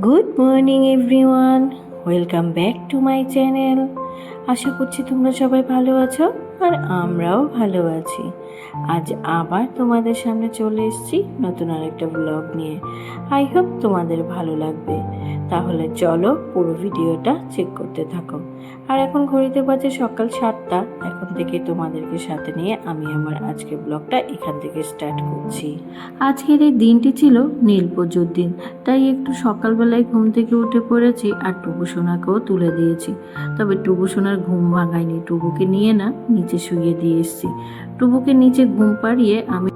Good morning everyone, welcome back to my channel. আশা করছি তোমরা সবাই ভালো আছো আর আমরাও ভালো আছি। আজ আবার তোমাদের সামনে চলে এসেছি নতুন আরেকটা ব্লগ নিয়ে। আই হোপ তোমাদের ভালো লাগবে। তাহলে চলো পুরো ভিডিওটা চেক করতে থাকো। আর এখন ঘড়িতে বাজে সকাল 7টা। এখন থেকে তোমাদেরকে সাথে নিয়ে আমি আমার আজকের ব্লগটা এখান থেকে স্টার্ট করছি। আজকের এই দিনটি ছিল নীল পুজোর দিন, তাই একটু সকালবেলায় ঘুম থেকে উঠে পড়েছি আর টুবু সোনাকেও তুলে দিয়েছি। তবে টুবু সোনার ঘুম ভাঙায়নি, টুবুকে নিয়ে না নিচে শুইয়ে দিয়ে এসেছি। টুবুকে নিচে ঘুম পাড়িয়ে আমি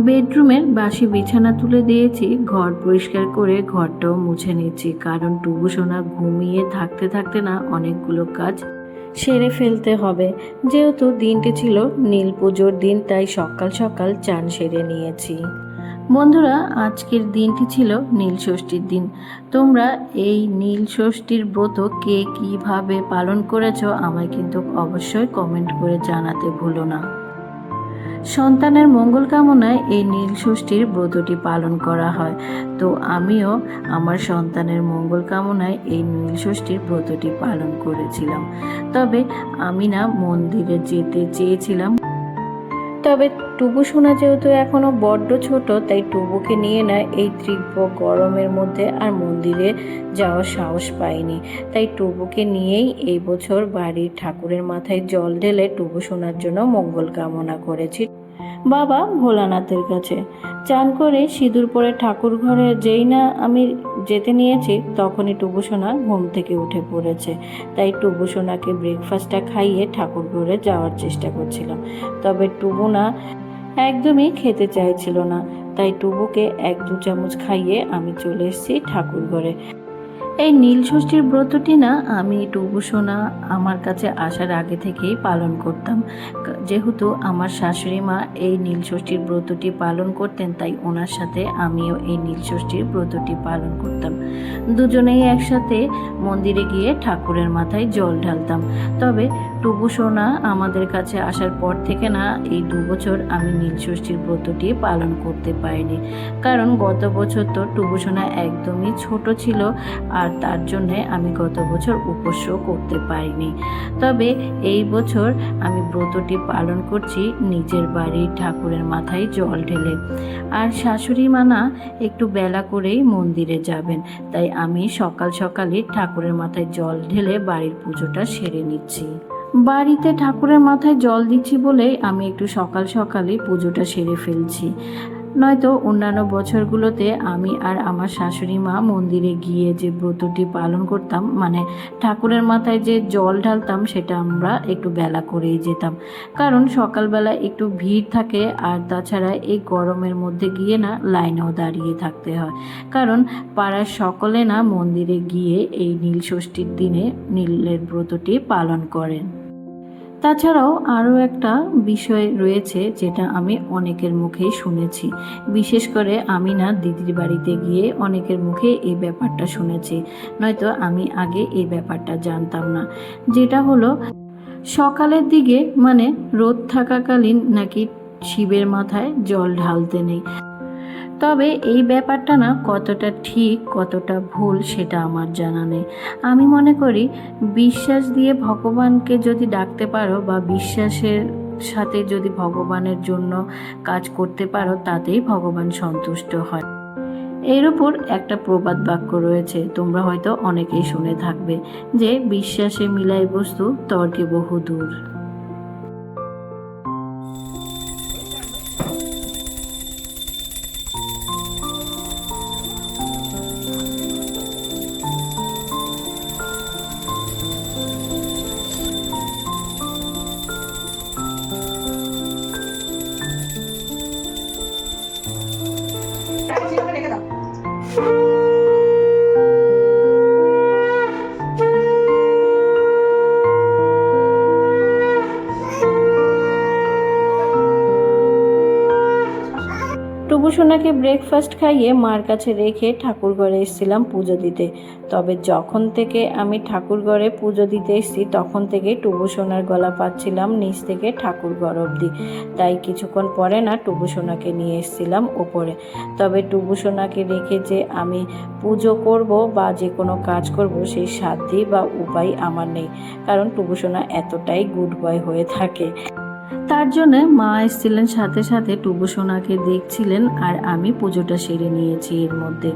বেডরুমের বাসি বিছানা তুলে দিয়েছি, ঘর পরিষ্কার করে ঘরটাও মুছে নিচ্ছি, কারণ টুবু সোনা ঘুমিয়ে থাকতে থাকতে না অনেকগুলো কাজ সেরে ফেলতে হবে। যেহেতু দিনটি ছিল নীল পুজোর দিন, তাই সকাল সকাল চান সেরে নিয়েছি। বন্ধুরা, আজকের দিনটি ছিল নীল ষষ্ঠীর দিন। তোমরা এই নীল ষষ্ঠীর ব্রত কে কীভাবে পালন করেছো আমায় কিন্তু অবশ্যই কমেন্ট করে জানাতে ভুলো না। সন্তানের মঙ্গল কামনায় এই নীল ষষ্ঠীর ব্রতটি পালন করা হয়, তো আমিও আমার সন্তানের মঙ্গল কামনায় এই নীল ষষ্ঠীর ব্রতটি পালন করেছিলাম। তবে আমি না মন্দিরে যেতে চেয়েছিলাম, তবে টুবু সোনা যেহেতু এখনও বড্ড ছোট, তাই টুবুকে নিয়ে না এই তীব্র গরমের মধ্যে আর মন্দিরে যাওয়ার সাহস পাইনি। তাই টুবুকে নিয়েই এই বছর বাড়ির ঠাকুরের মাথায় জল ঢেলে টুবু সোনার জন্য মঙ্গল কামনা করেছি বাবা ভোলানাথের কাছে। চান করে সিঁদুর পরে ঠাকুর ঘরে যেই না আমি যেতে নিয়েছি, তখনই টুবু সোনা ঘুম থেকে উঠে পড়েছে। তাই টুবু সোনাকে ব্রেকফাস্টটা খাইয়ে ঠাকুর ঘরে যাওয়ার চেষ্টা করছিলাম। তবে টুবু না একদমই খেতে চাইছিল না, তাই টুবুকে 1-2 চামচ খাইয়ে আমি চলে এসেছি ঠাকুর ঘরে। এই নীল ষষ্ঠীর ব্রতটি না আমি টুবু সোনা আমার কাছে আসার আগে থেকেই পালন করতাম। যেহেতু আমার শাশুড়ি মা এই নীল ষষ্ঠীর ব্রতটি পালন করতেন, তাই ওনার সাথে আমিও এই নীল ষষ্ঠীর ব্রতটি পালন করতাম। দুজনেই একসাথে মন্দিরে গিয়ে ঠাকুরের মাথায় জল ঢালতাম। তবে টুবু সোনা আমাদের কাছে আসার পর থেকে না এই 2 বছর আমি নীল ষষ্ঠীর ব্রতটি পালন করতে পারিনি, কারণ গত বছর তো টুবু সোনা একদমই ছোট ছিল, আর তার জন্যে আমি গত বছর উপোসও করতে পারিনি। তবে এই বছর আমি ব্রতটি পালন করছি নিজের বাড়ির ঠাকুরের মাথায় জল ঢেলে। আর শাশুড়ি মা না একটু বেলা করেই মন্দিরে যাবেন, তাই আমি সকাল সকালই ঠাকুরের মাথায় জল ঢেলে বাড়ির পুজোটা সেরে নিচ্ছি। বাড়িতে ঠাকুরের মাথায় জল দিচ্ছি বলেই আমি একটু সকাল সকালই পুজোটা সেরে ফেলছি। নয়তো অন্যান্য বছরগুলোতে আমি আর আমার শাশুড়ি মা মন্দিরে গিয়ে যে ব্রতটি পালন করতাম, মানে ঠাকুরের মাথায় যে জল ঢালতাম, সেটা আমরা একটু বেলা করেই যেতাম, কারণ সকালবেলা একটু ভিড় থাকে, আর তাছাড়া এই গরমের মধ্যে গিয়ে না লাইনেও দাঁড়িয়ে থাকতে হয়, কারণ পাড়ার সকলে না মন্দিরে গিয়ে এই নীল ষষ্ঠীর দিনে নীলের ব্রতটি পালন করেন। তাছাড়াও আরও একটা বিষয় রয়েছে যেটা আমি অনেকের মুখেই শুনেছি, বিশেষ করে আমি না দিদির বাড়িতে গিয়ে অনেকের মুখে এই ব্যাপারটা শুনেছি, নয়তো আমি আগে এই ব্যাপারটা জানতাম না। যেটা হলো সকালের দিকে, মানে রোদ থাকাকালীন নাকি শিবের মাথায় জল ঢালতে নেই। তবে এই ব্যাপারটা না কতটা ঠিক কতটা ভুল সেটা আমার জানা নেই। আমি মনে করি বিশ্বাস দিয়ে ভগবানকে যদি ডাকতে পারো বা বিশ্বাসের সাথে যদি ভগবানের জন্য কাজ করতে পারো, তাতেই ভগবান সন্তুষ্ট হয়। এর উপর একটা প্রবাদ বাক্য রয়েছে, তোমরা হয়তো অনেকেই শুনে থাকবে, যে বিশ্বাসে মিলাই বস্তু তর্কে বহু দূর। টুবু সোনাকে ব্রেকফাস্ট খাইয়ে মার কাছে রেখে ঠাকুর ঘরে এসেছিলাম পুজো দিতে। তবে যখন থেকে আমি ঠাকুর ঘরে পুজো দিতে এসেছি তখন থেকে টুবু সোনার গলা পাচ্ছিলাম নিচ থেকে ঠাকুর ঘর অবধি। তাই কিছুক্ষণ পরে না টুবু সোনাকে নিয়ে এসেছিলাম ওপরে। তবে টুবু সোনাকে রেখে যে আমি পুজো করব বা যে কোনো কাজ করব সেই সাধ্য বা উপায় আমার নেই, কারণ টুবু সোনা এতটাই গুড বয় হয়ে থাকে। তার জন্য মা এসেছিলেন, সাথে সাথে টুবু সোনাকে দেখছিলেন, আর আমি পুজোটা সেরে নিয়েছি। এর মধ্যে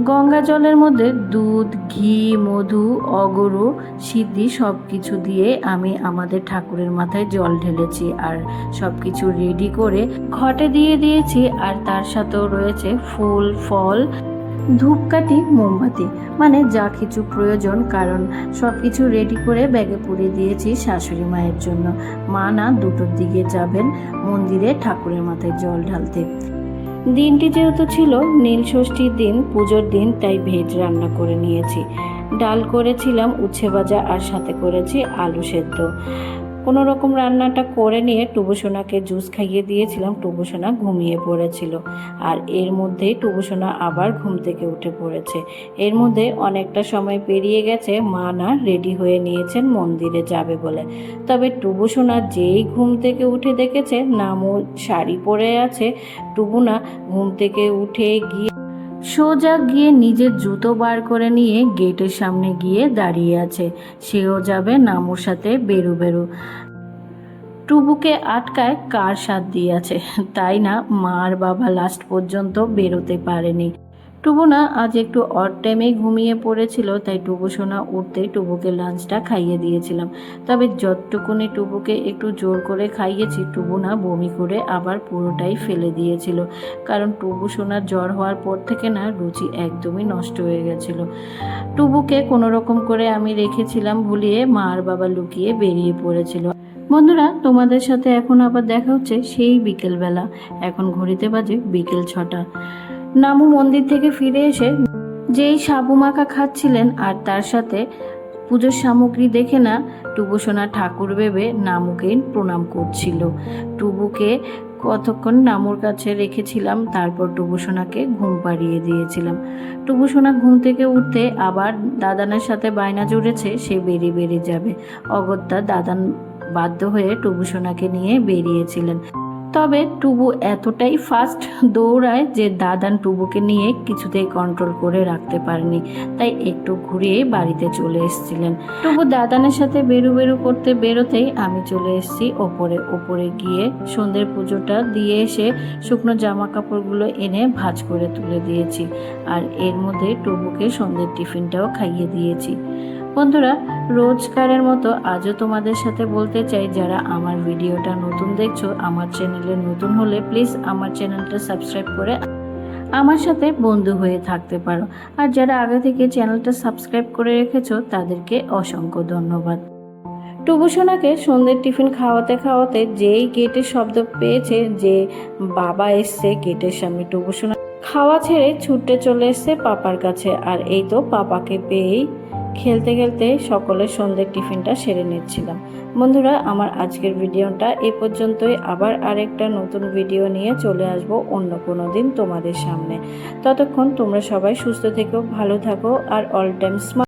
গঙ্গা জলের মধ্যে দুধ, ঘি, মধু, অগরু, সিদ্ধি সব কিছু দিয়ে আমি আমাদের ঠাকুরের মাথায় জল ঢেলেছি আর সব কিছু রেডি করে ঘটে দিয়ে দিয়েছি। আর তার সাথেও রয়েছে ফুল, ফল, ধূপকাঠি, মোমবাতি, মানে যা কিছু প্রয়োজন, কারণ সব কিছু রেডি করে ব্যাগে পুড়িয়ে দিয়েছি শাশুড়ি মায়ের জন্য। মা না 2টোর দিকে যাবেন মন্দিরে ঠাকুরের মাথায় জল ঢালতে। দিনটি যেহেতু ছিল নীল ষষ্ঠীর দিন, পুজোর দিন, তাই ভেজ রান্না করে নিয়েছি। ডাল করেছিলাম, উচ্ছে ভাজা, আর সাথে করেছি আলু সেদ্ধ। কোনো রকম রান্নাটা করে নিয়ে টুবু সোনাকে জুস খাইয়ে দিয়েছিলাম। টুবু সোনা ঘুমিয়ে পড়েছিল, আর এর মধ্যেই টুবু সোনা আবার ঘুম থেকে উঠে পড়েছে। এর মধ্যে অনেকটা সময় পেরিয়ে গেছে, মা না রেডি হয়ে নিয়েছেন মন্দিরে যাবে বলে। তবে টুবু সোনা যেই ঘুম থেকে উঠে দেখেছে নামু শাড়ি পরে আছে, টুবু না ঘুম থেকে উঠে গিয়ে সোজা গিয়ে নিজের জুতো বার করে নিয়ে গেটের সামনে গিয়ে দাঁড়িয়ে আছে। সেও যাবে নামুর সাথে বেরু। টুবুকে আটকায় কার সাথ দিয়েছে, তাই না মার বাবা লাস্ট পর্যন্ত বেরোতে পারেনি। টুবু না আজ একটু অড টাইমে ঘুমিয়ে পড়েছিল, তাই টুবু সোনা উঠতেই টুবুকে লাঞ্চটা খাইয়ে দিয়েছিলাম। তবে যতটুকুনি টুবুকে একটু জোর করে খাইয়েছি, টুবু না বমি করে আবার পুরোটাই ফেলে দিয়েছিল, কারণ টুবু সোনার জ্বর হওয়ার পর থেকে না রুচি একদমই নষ্ট হয়ে গেছিল। টুবুকে কোনো রকম করে আমি রেখেছিলাম, ভুলিয়ে মা আর বাবা লুকিয়ে বেরিয়ে পড়েছিল। বন্ধুরা, তোমাদের সাথে এখন আবার দেখা হচ্ছে সেই বিকেলবেলা। এখন ঘড়িতে বাজে বিকেল 6টা। নামু মন্দির থেকে ফিরে এসে যেই সাবু মাখা খাচ্ছিলেন আর তার সাথে পুজোর সামগ্রী দেখে না টুবু সোনা ঠাকুর ভেবে নামুকে প্রণাম করছিল। টুবুকে কতক্ষণ নামুর কাছে রেখেছিলাম, তারপর টুবু সোনাকে ঘুম পাড়িয়ে দিয়েছিলাম। টুবু সোনা ঘুম থেকে উঠতে আবার দাদানের সাথে বায়না জুড়েছে সে বেরিয়ে যাবে। অগত্যা দাদান বাধ্য হয়ে টুবু সোনাকে নিয়ে বেরিয়েছিলেন। তবে টুবু এতটাই ফাস্ট দৌড়ায় যে দাদান টুবুকে নিয়ে কিছুতেই কন্ট্রোল করে রাখতে পারেনি, তাই একটু ঘুরিয়ে বাড়িতে চলে এসেছিলেন। টুবু দাদানের সাথে বেরু করতে বেরোতেই আমি চলে এসেছি ওপরে গিয়ে সন্ধ্যের পুজোটা দিয়ে এসে শুকনো জামা কাপড়গুলো এনে ভাঁজ করে তুলে দিয়েছি, আর এর মধ্যে টুবুকে সন্ধ্যের টিফিনটাও খাইয়ে দিয়েছি। বন্ধুরা, রোজকারের মতো আজও তোমাদের সাথে বলতে চাই, যারা আমার ভিডিওটা নতুন দেখছো, আমার চ্যানেলে নতুন হলে প্লিজ আমার চ্যানেলটা সাবস্ক্রাইব করে আমার সাথে বন্ধু হয়ে থাকতে পারো। আর যারা আগে থেকে চ্যানেলটা সাবস্ক্রাইব করে রেখেছো তাদেরকে অসংখ্য ধন্যবাদ। টুবু সোনাকে সন্ধ্যের টিফিন খাওয়াতে যেই গেটের শব্দ পেয়েছে যে বাবা এসছে গেটের সামনে, টুবু সোনা খাওয়া ছেড়ে ছুটে চলে এসছে পাপার কাছে। আর এই তো পাপাকে পেয়েই খেলতে সকলের সন্ধ্যের টিফিনটা সেরে নিচ্ছিলাম। বন্ধুরা, আমার আজকের ভিডিওটা এই পর্যন্তই। আবার আরেকটা নতুন ভিডিও নিয়ে চলে আসব অন্য কোনো দিন তোমাদের সামনে। ততক্ষণ তোমরা সবাই সুস্থ থেকো, ভালো থাকো, আর অল টাইম